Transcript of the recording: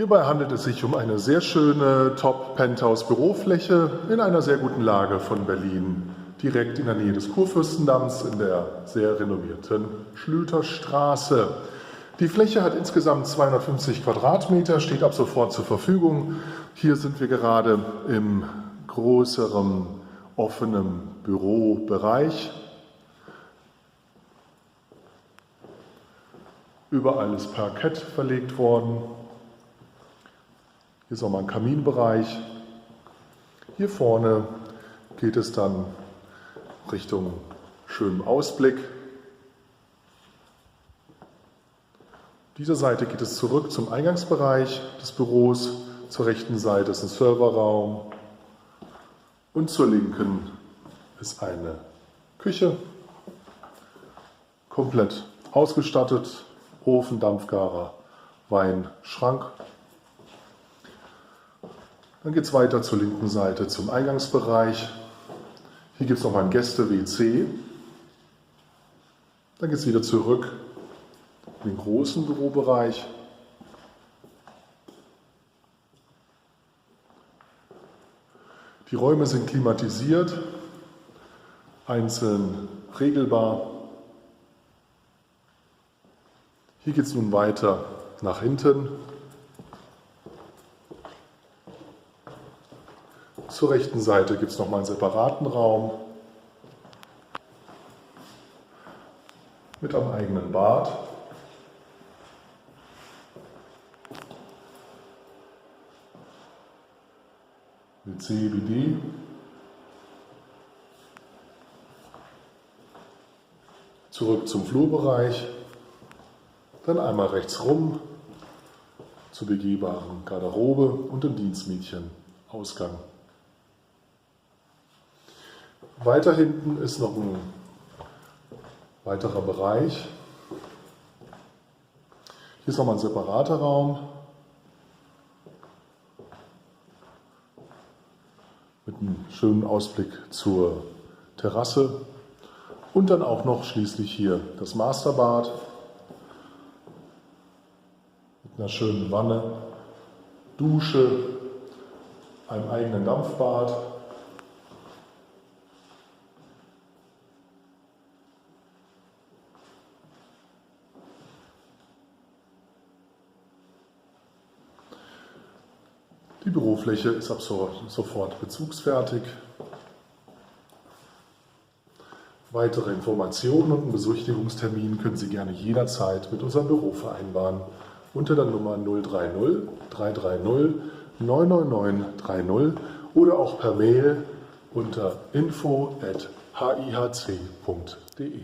Hierbei handelt es sich um eine sehr schöne Top-Penthouse-Bürofläche in einer sehr guten Lage von Berlin, direkt in der Nähe des Kurfürstendamms in der sehr renovierten Schlüterstraße. Die Fläche hat insgesamt 250 Quadratmeter, steht ab sofort zur Verfügung. Hier sind wir gerade im größeren, offenen Bürobereich. Überall ist Parkett verlegt worden. Hier ist auch mal ein Kaminbereich. Hier vorne geht es dann Richtung schönen Ausblick. Dieser Seite geht es zurück zum Eingangsbereich des Büros. Zur rechten Seite ist ein Serverraum und zur linken ist eine Küche, komplett ausgestattet, Ofen, Dampfgarer, Wein, Schrank. Dann geht es weiter zur linken Seite zum Eingangsbereich. Hier gibt es noch mal ein Gäste-WC. Dann geht es wieder zurück in den großen Bürobereich. Die Räume sind klimatisiert, einzeln regelbar. Hier geht es nun weiter nach hinten. Zur rechten Seite gibt es noch mal einen separaten Raum mit einem eigenen Bad. WC, BD. Zurück zum Flurbereich. Dann einmal rechts rum zur begehbaren Garderobe und dem Dienstmädchenausgang. Weiter hinten ist noch ein weiterer Bereich. Hier ist nochmal ein separater Raum mit einem schönen Ausblick zur Terrasse und dann auch noch schließlich hier das Masterbad mit einer schönen Wanne, Dusche, einem eigenen Dampfbad. Die Bürofläche ist ab sofort bezugsfertig. Weitere Informationen und einen Besichtigungstermin können Sie gerne jederzeit mit unserem Büro vereinbaren unter der Nummer 030 330 99930 oder auch per Mail unter info@hihc.de.